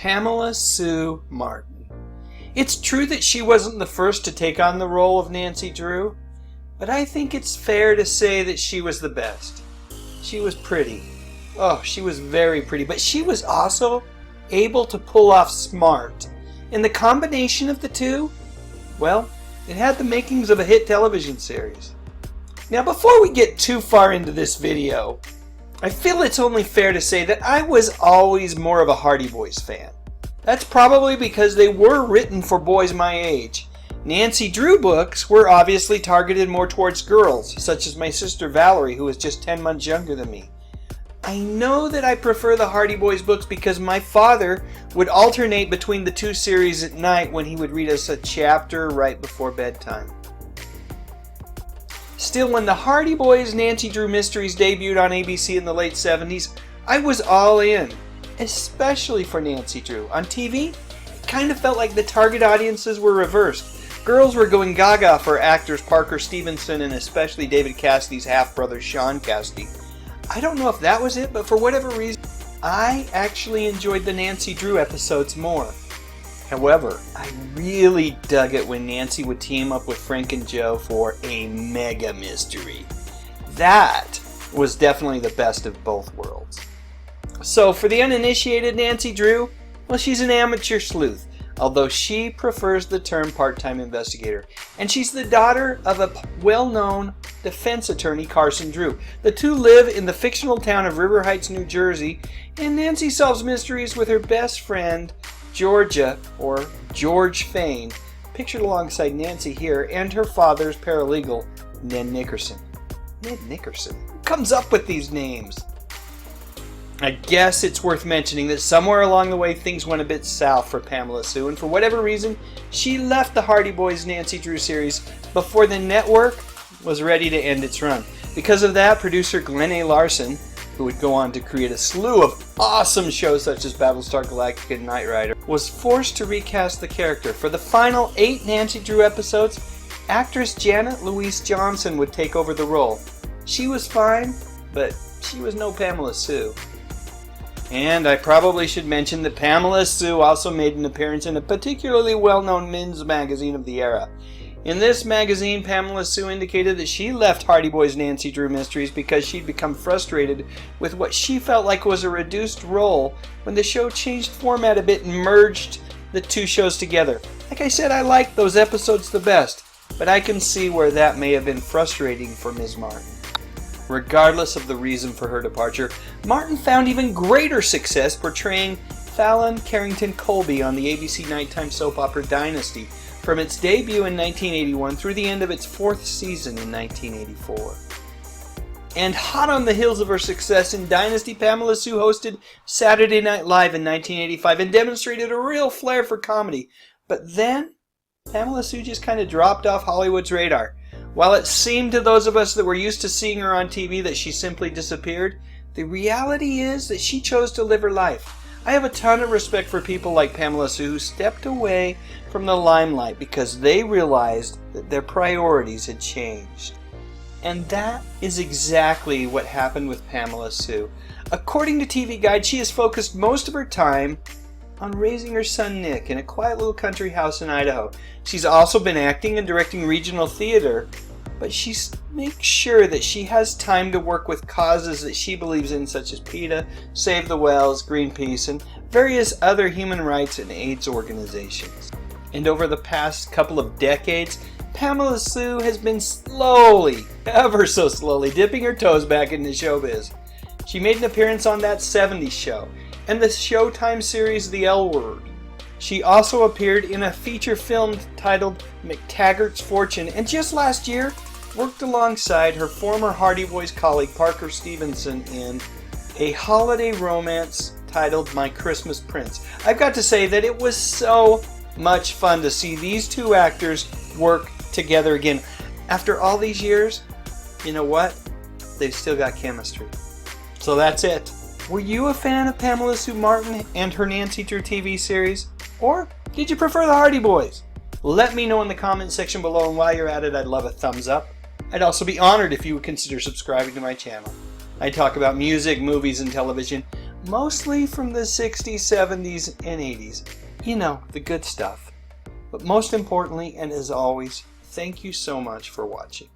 Pamela Sue Martin. It's true that she wasn't the first to take on the role of Nancy Drew, but I think it's fair to say that she was the best. She was pretty. Oh, she was very pretty, but she was also able to pull off smart. And the combination of the two, well, it had the makings of a hit television series. Now, before we get too far into this video, I feel it's only fair to say that I was always more of a Hardy Boys fan. That's probably because they were written for boys my age. Nancy Drew books were obviously targeted more towards girls, such as my sister Valerie, who is just 10 months younger than me. I know that I prefer the Hardy Boys books because my father would alternate between the two series at night when he would read us a chapter right before bedtime. Still, when the Hardy Boys Nancy Drew Mysteries debuted on ABC in the late 70s, I was all in, especially for Nancy Drew. On TV, it kind of felt like the target audiences were reversed. Girls were going gaga for actors Parker Stevenson and especially David Cassidy's half-brother Sean Cassidy. I don't know if that was it, but for whatever reason, I actually enjoyed the Nancy Drew episodes more. However, I really dug it when Nancy would team up with Frank and Joe for a mega mystery. That was definitely the best of both worlds. So for the uninitiated Nancy Drew, well, she's an amateur sleuth, although she prefers the term part-time investigator. And she's the daughter of a well-known defense attorney, Carson Drew. The two live in the fictional town of River Heights, New Jersey, and Nancy solves mysteries with her best friend, Georgia, or George Fane, pictured alongside Nancy here, and her father's paralegal, Ned Nickerson. Ned Nickerson? Who comes up with these names? I guess it's worth mentioning that somewhere along the way things went a bit south for Pamela Sue, and for whatever reason, she left the Hardy Boys Nancy Drew series before the network was ready to end its run. Because of that, producer Glenn A. Larson, who would go on to create a slew of awesome shows such as Battlestar Galactica and Knight Rider, was forced to recast the character. For the final 8 Nancy Drew episodes, actress Janet Louise Johnson would take over the role. She was fine, but she was no Pamela Sue. And I probably should mention that Pamela Sue also made an appearance in a particularly well-known men's magazine of the era. In this magazine, Pamela Sue indicated that she left Hardy Boys Nancy Drew Mysteries because she'd become frustrated with what she felt like was a reduced role when the show changed format a bit and merged the two shows together. Like I said, I liked those episodes the best, but I can see where that may have been frustrating for Ms. Martin. Regardless of the reason for her departure, Martin found even greater success portraying Fallon Carrington Colby on the ABC nighttime soap opera Dynasty, from its debut in 1981 through the end of its 4th season in 1984. And hot on the heels of her success in Dynasty, Pamela Sue hosted Saturday Night Live in 1985 and demonstrated a real flair for comedy. But then, Pamela Sue just kind of dropped off Hollywood's radar. While it seemed to those of us that were used to seeing her on TV that she simply disappeared, the reality is that she chose to live her life. I have a ton of respect for people like Pamela Sue who stepped away from the limelight because they realized that their priorities had changed. And that is exactly what happened with Pamela Sue. According to TV Guide, she has focused most of her time on raising her son Nick in a quiet little country house in Idaho. She's also been acting and directing regional theater, but she makes sure that she has time to work with causes that she believes in, such as PETA, Save the Whales, Greenpeace, and various other human rights and AIDS organizations. And over the past couple of decades, Pamela Sue has been slowly, ever so slowly, dipping her toes back into showbiz. She made an appearance on That 70s Show and the Showtime series The L Word. She also appeared in a feature film titled McTaggart's Fortune, and just last year worked alongside her former Hardy Boys colleague Parker Stevenson in a holiday romance titled My Christmas Prince. I've got to say that it was so much fun to see these two actors work together again. After all these years, you know what? They've still got chemistry. So that's it. Were you a fan of Pamela Sue Martin and her Nancy Drew TV series? Or did you prefer the Hardy Boys? Let me know in the comment section below, and while you're at it, I'd love a thumbs up. I'd also be honored if you would consider subscribing to my channel. I talk about music, movies, and television, mostly from the 60s, 70s, and 80s. You know, the good stuff. But most importantly, and as always, thank you so much for watching.